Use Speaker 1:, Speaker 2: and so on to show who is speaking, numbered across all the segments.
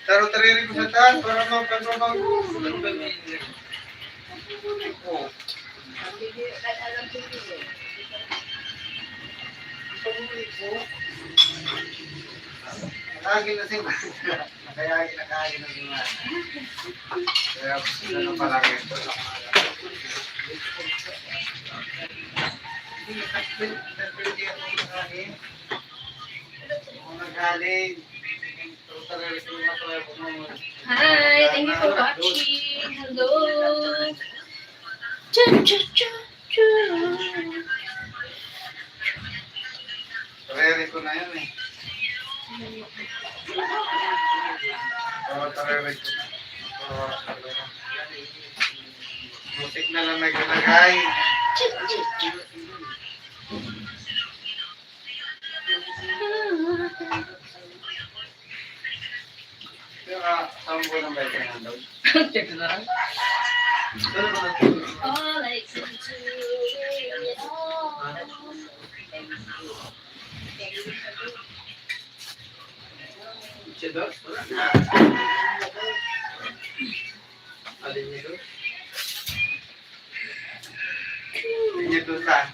Speaker 1: Taro-tariri ko sa taas para mapagpapag. Oo. Nakagin na si Mana. Nakagin na si Mana. Kaya ano pala ito.
Speaker 2: Hi, thank you for watching. Hello.
Speaker 1: Tarere ko na yun eh. Tarere ko na. Musik na lang naglalagay. Sambo ng bayan na daw.
Speaker 2: Check na lang. All I can do is
Speaker 1: Chedor? Alin niyo doon? Niyo doon saan?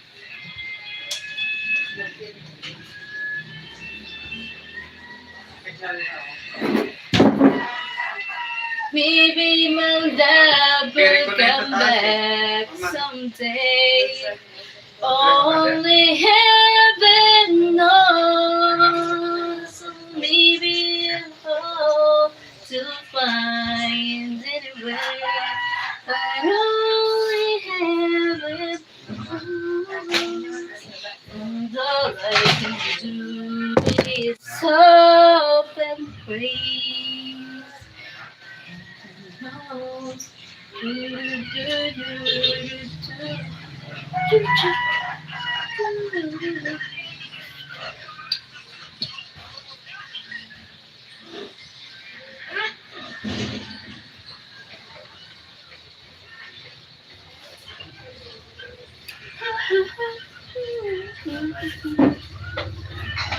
Speaker 2: maybe my love will come back someday. Only heaven knows. Maybe I'll hope to find it way. But only heaven knows. And all I can do is hope and pray.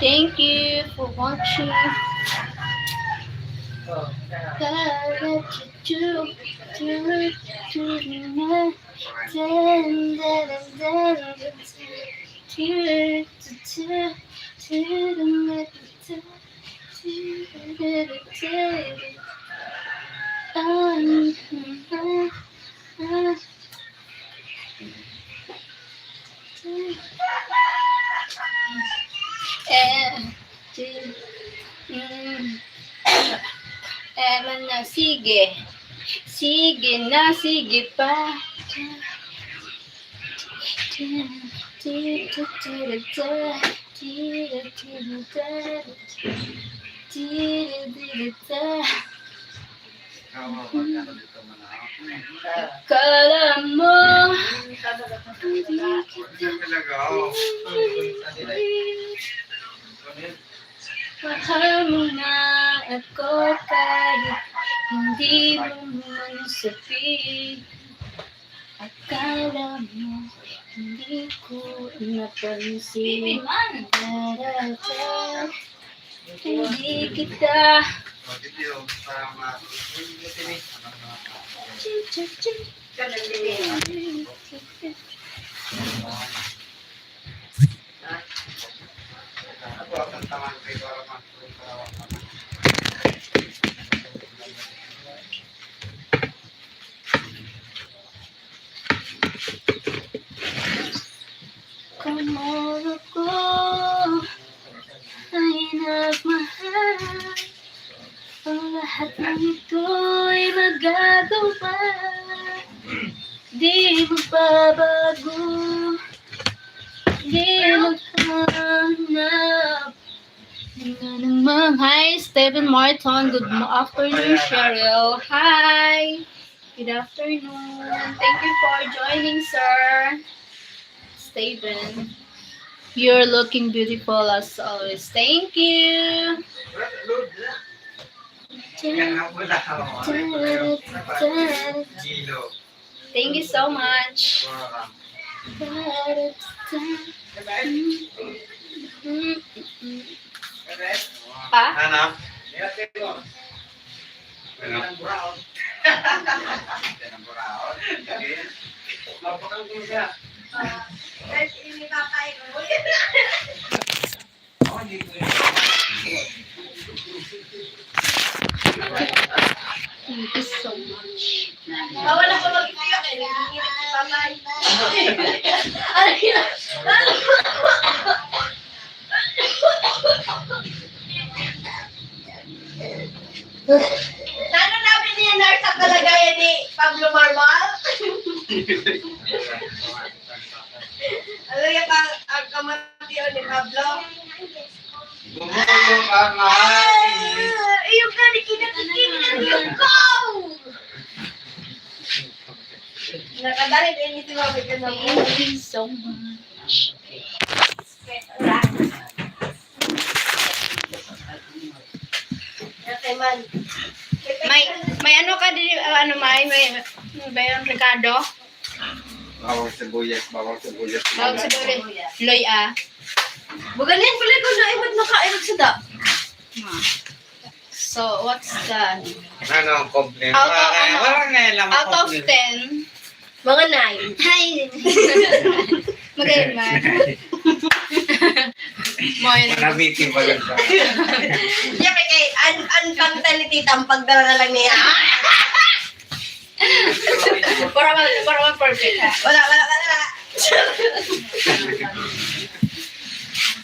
Speaker 2: Thank you for watching. Ewan na, sige. Sige na, sige pa. Kala mo mahal mo na ako kahit hindi mo man sabihin. Akala mo hindi ko napansin. Darata, hindi kita.
Speaker 1: Ako akan taman kay para magpapalawak.
Speaker 2: Kamoro ko ay nagmahal. Ang lahat ng ito'y magagawa. Di magbabago. Di maghanap. Hi, Stephen Martin. Good afternoon, Cheryl. Hi. Good afternoon. Thank you for joining, sir. Stephen. You're looking beautiful as always. Thank you. Thank you so much. Pa?
Speaker 1: Ano? Ang brown. Ang brown. Sige. Mapakang ko siya.
Speaker 3: Guys, ini kakain mo.
Speaker 1: Oh, hindi ko yun.
Speaker 2: Thank you so much.
Speaker 3: Bawal ako mag-iyak eh. Nanginginig si Papay. Ano yun? Ano namin ni Nars ang kalagayan ni Pablo Marmal? Ano yung ang kamatiyo ni Pablo?
Speaker 1: Bumulong ka nga.
Speaker 3: Yung gani kinakikinig yung ko! Nakadali din ito mga ka na mo.
Speaker 2: Thank you so much.
Speaker 3: Okay man.
Speaker 2: May ano ka din, ano may ba yun, Ricardo?
Speaker 1: Bawang sibuyas, bawang sibuyas.
Speaker 2: Bawag sa dole. Loy ah.
Speaker 3: Buganin pala ko na ibad nakairog sa da.
Speaker 2: So, what's the...
Speaker 1: Ano ang complaint?
Speaker 2: Out of, ano?
Speaker 1: Wala nga lang
Speaker 2: Out of 10.
Speaker 3: Mga 9.
Speaker 2: Hi! Magayon man. Moin.
Speaker 1: Manabitin ba yun sa?
Speaker 3: Yan kay an kanta ni tita ang pagdala na lang niya.
Speaker 2: Para perfect ha.
Speaker 3: Wala.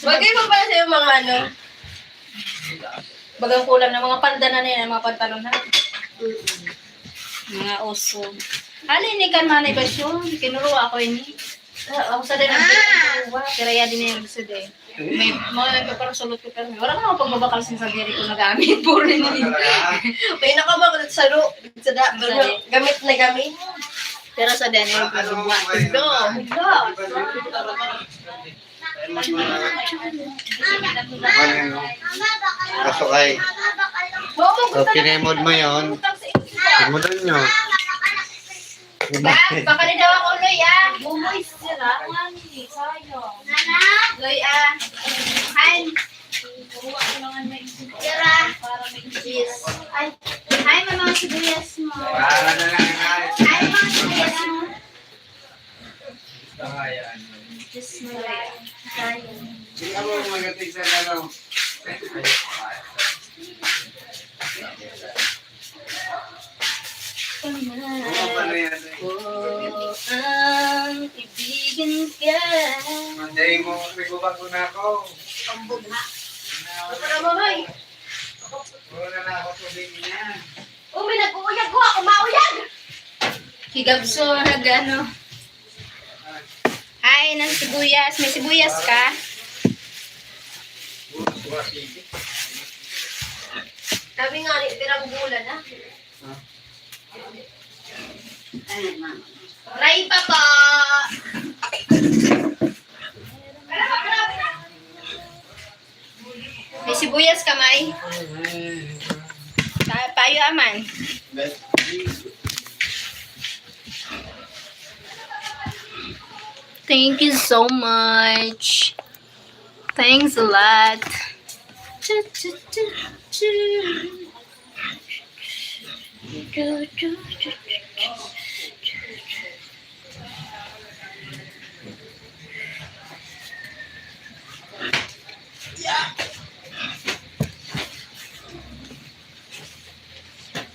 Speaker 3: Bagay mo pala sa'yo mga ano.
Speaker 2: Bagang kulang ng mga panda na nila, mga pantalon na. Mga oso. Halin ni kan manay ba siya? Kinuruwa ako ini. Ako sa din ang kinuruwa. Pero ya din yung gusto din. May mga nagpaparosulot ko pero wala ka mga pagbabakal sa diri ko nagamit. Puro ni.
Speaker 3: May nakamakulat sa ro. Sa da. Gamit na gamit.
Speaker 2: Pero sa din yung kinuruwa. Do.
Speaker 1: Kasukay. So, kinemod mo yun. Kinemodon nyo.
Speaker 2: Baka ni daw ako Loy ah. Bumoy sila. Sayang. Loy ah. Hi. Kuha ko lang may sira. Para may cheese. Ay. Hi mga sibuyas mo.
Speaker 1: Para na lang nga.
Speaker 2: Hi mga sibuyas mo.
Speaker 1: Ayan.
Speaker 2: Just mo lang. Sayang.
Speaker 1: Hindi ka mo magating sa ano. Ano yan?
Speaker 2: Ang ibigan ka.
Speaker 1: Manday mo, nagubag ko na ako.
Speaker 3: Para mo may.
Speaker 1: Wala na ako tubig niya.
Speaker 3: May nag-uuyag ko ako mauyag.
Speaker 2: Higabso, nagano. Hi, ng sibuyas. May sibuyas ka?
Speaker 3: Sabi nga ni pirang bulan ha. Ray pa po.
Speaker 2: May sibuyas ka, May? Payo aman. Thank you so much. Thanks a lot.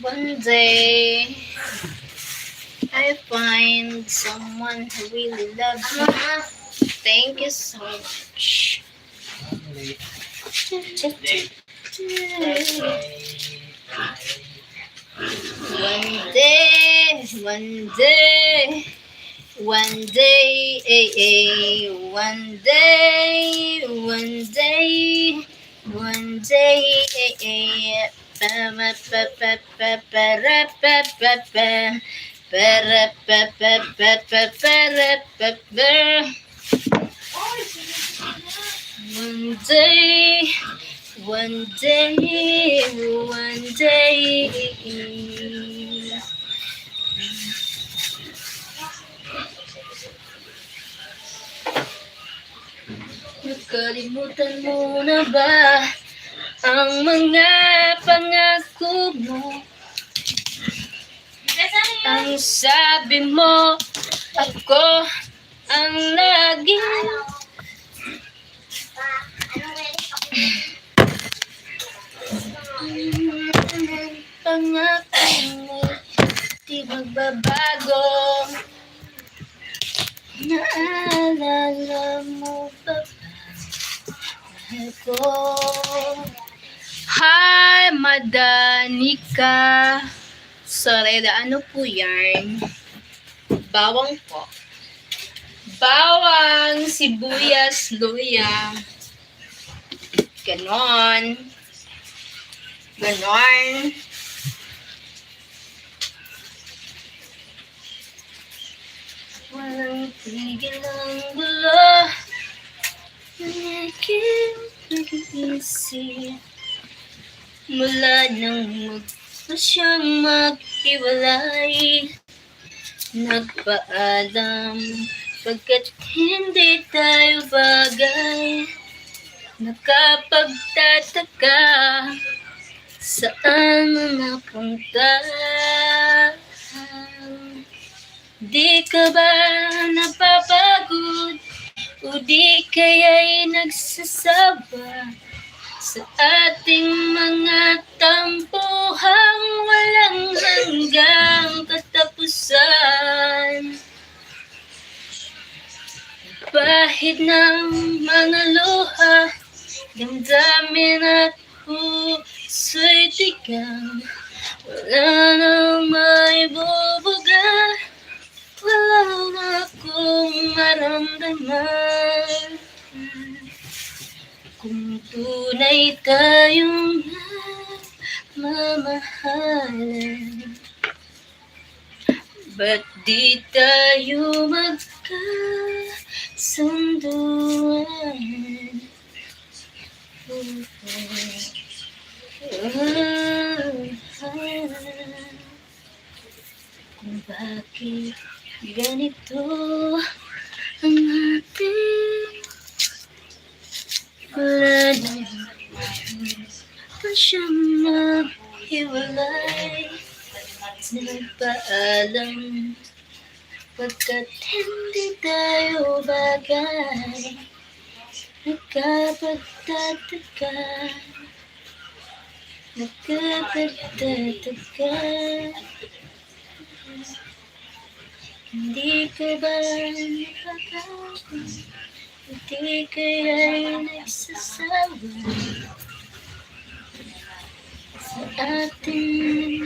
Speaker 2: One day, I find someone who really loves me. Thank you so much. One day, one day, one day. Nakalimutan mo na ba ang mga pangako mo Ang sabi mo, ako ang laging pangako mo, di magbabago. Naalala mo ba ako? Hi, Madanika. Sorry, ano po yan? Bawang po. Bawang, sibuyas, luya. Ganon. Ganon. Walang tigil ang gulo ng aking pag-iisip. Mula nang siyang maghiwalay, nagpaalam pagkat hindi tayo bagay. Nakapagtataka, saan napunta? Di ka ba napapagod o di kaya'y nagsasawa sa ating mga tampuhang walang hanggang katapusan? Bahid ng mga luha, damdamin at puso'y tigang, wala nang maibubuga, wala na akong maramdaman. Kung tunay tayong nagmamahalan, ba't di tayo magkasunduan? Kung bakit ganito ang ating wala na pa siyang maghiwalay, nagpaalam pagkat hindi tayo bagay. Nakapagtataka, nakapagtataka. Hindi ka ba nakakapag, hindi kaya'y nagsasawa sa ating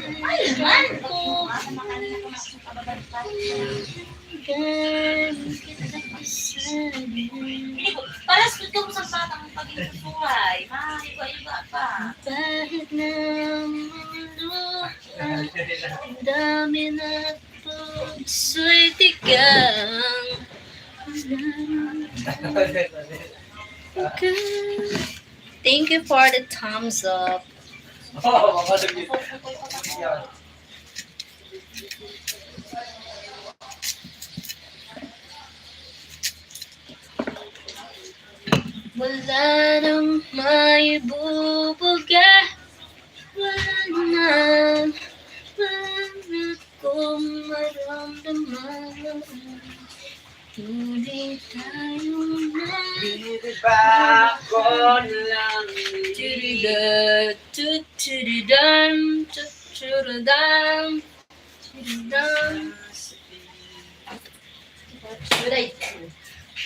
Speaker 3: Para sa ito mo sa batang pag-ibig buhay. Iba-iba pa.
Speaker 2: Kahit na luha, ang dami na puso'y tigang. Thank you for the thumbs up.
Speaker 1: Oh, makasabi.
Speaker 2: Wala nang maibubuga, wala na akong maramdaman. Tuloy tayong
Speaker 1: Biniba ko lang.
Speaker 2: Tudida, tutudidan, tutudidan, tutudidan.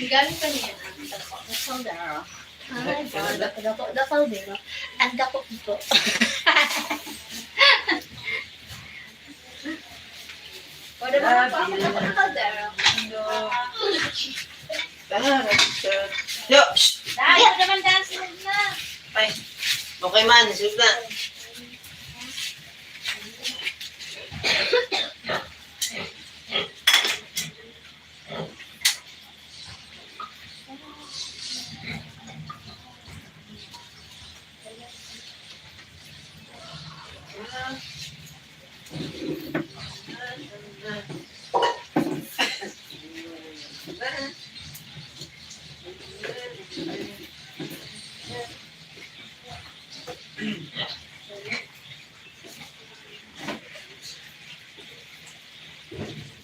Speaker 2: Galing pa niya. Ang dako. Ay, dako din. Ang dako ito. Wala ba pa ako nakakaldero?
Speaker 4: Yo!
Speaker 3: Dahil naman dance na.
Speaker 4: Ay! Okay man, sus na.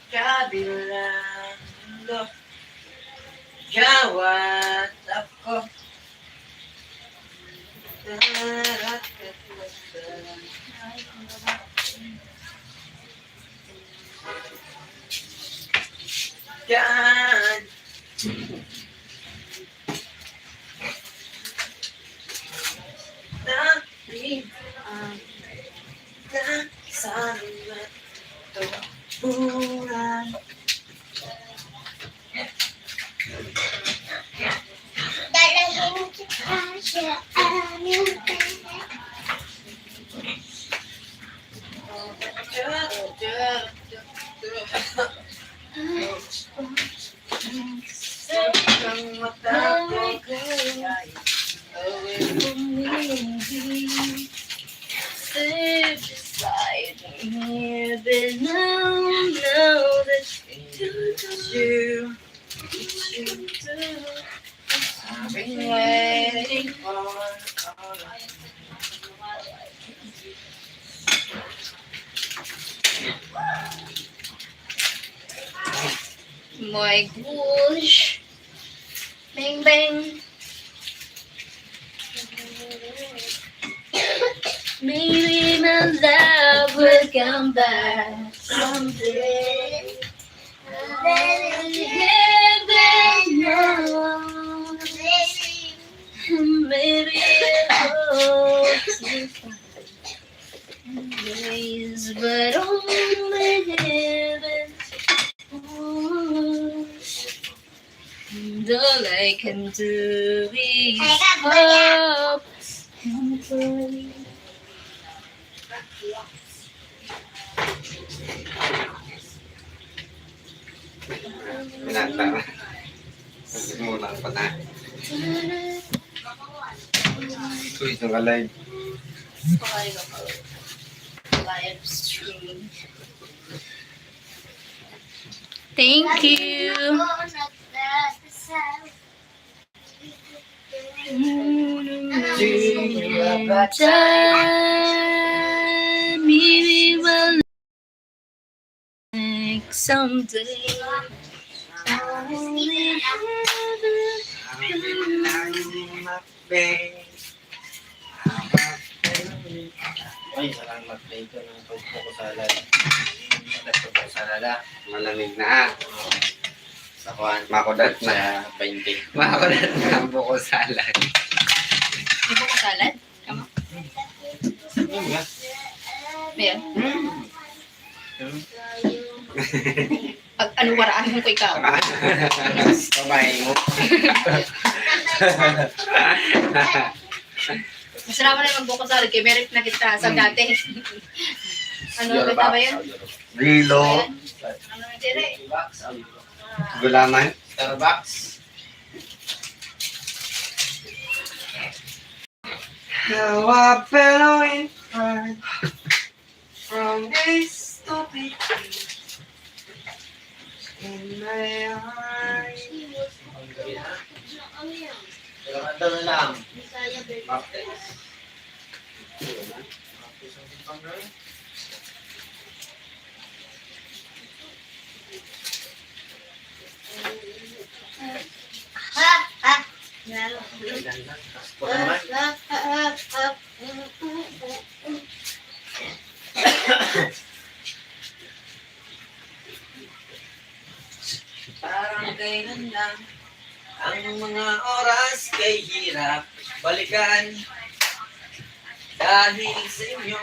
Speaker 4: kabilang mundo. Jawat ako. Yan. Sana ito bulan.
Speaker 3: Dalawin kita sa aming
Speaker 4: Ang mata ko
Speaker 2: Sit beside me, but now that
Speaker 4: you
Speaker 2: I've been waiting. My gosh. Bang bang. Maybe my love will come back someday. Maybe I hope to find ways, but only heaven. And all I can do is hope and pray.
Speaker 1: Pinata. Muna pa na. Uy, nakalive.
Speaker 2: Live stream. Thank you. Time, maybe we'll like someday. Only heaven.
Speaker 4: Ay, salamat na ito ng pagpuko salad. Pagpuko salad.
Speaker 1: Malamig na.
Speaker 4: Sa kuhan.
Speaker 1: Makudat na.
Speaker 4: Sa 20.
Speaker 1: Makudat na ang buko salad.
Speaker 2: May buko salad? Kama? Meron? Pag ano waraan mo ko ikaw?
Speaker 1: Kamay mo.
Speaker 2: Masarap mo na yung magbuko salad kay meron na kita sa dati. Ano kita ba yun?
Speaker 1: Rilo.
Speaker 2: Ayan. Ano na tira eh?
Speaker 1: Gulaman.
Speaker 4: Starbucks.
Speaker 1: Now I fell in front from this stupid place in my eyes.
Speaker 4: Kailangan daw na lang. Parang kailan lang ang mga oras kay hirap balikan dahil sa inyo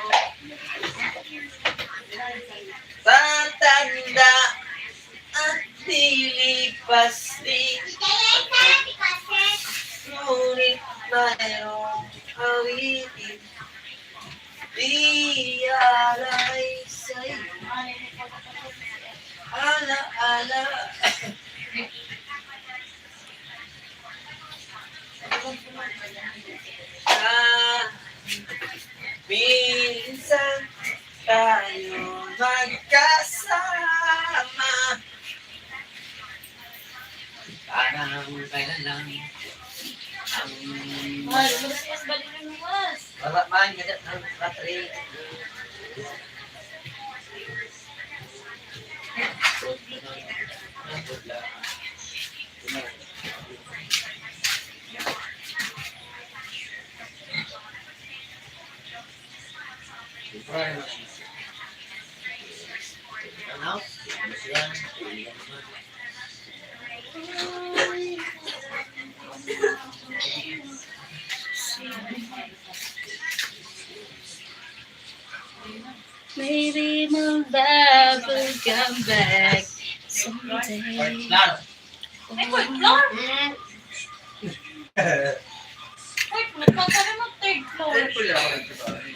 Speaker 4: tatanda at dilipas din ngunit mayroong awitin di alay sa'yo ala-ala minsan tayo magkasama parang kailan lang ang wala man gadat ang battery Wala. Ano? Yan.
Speaker 2: Maybe my love will come back someday.
Speaker 1: Lalo.
Speaker 3: Ay, fourth floor? Uy, nagkakaroon ng third floor.
Speaker 1: Siyempre ako nagsasabi.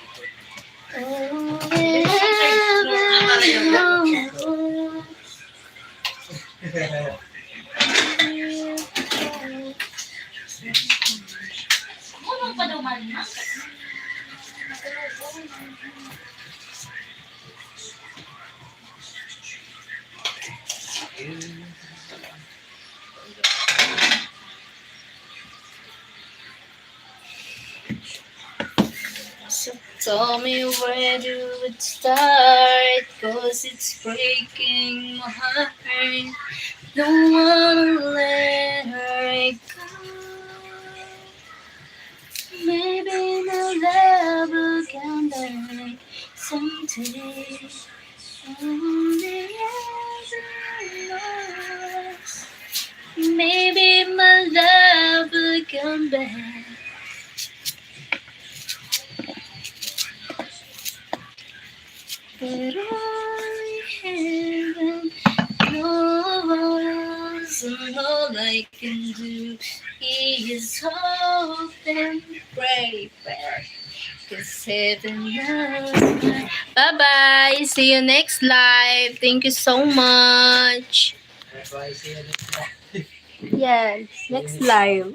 Speaker 3: Ano pa daw man na?
Speaker 2: So tell me where do it start, 'cause it's breaking my heart. Don't wanna let her go. Maybe my love will come back someday. Only others. Maybe my love will come back. But only heaven knows, and all I can do is hope and pray, 'cause heaven knows. Bye bye. See you next live. Thank you so much.
Speaker 4: Bye-bye. See you next time.
Speaker 2: Yes, next live.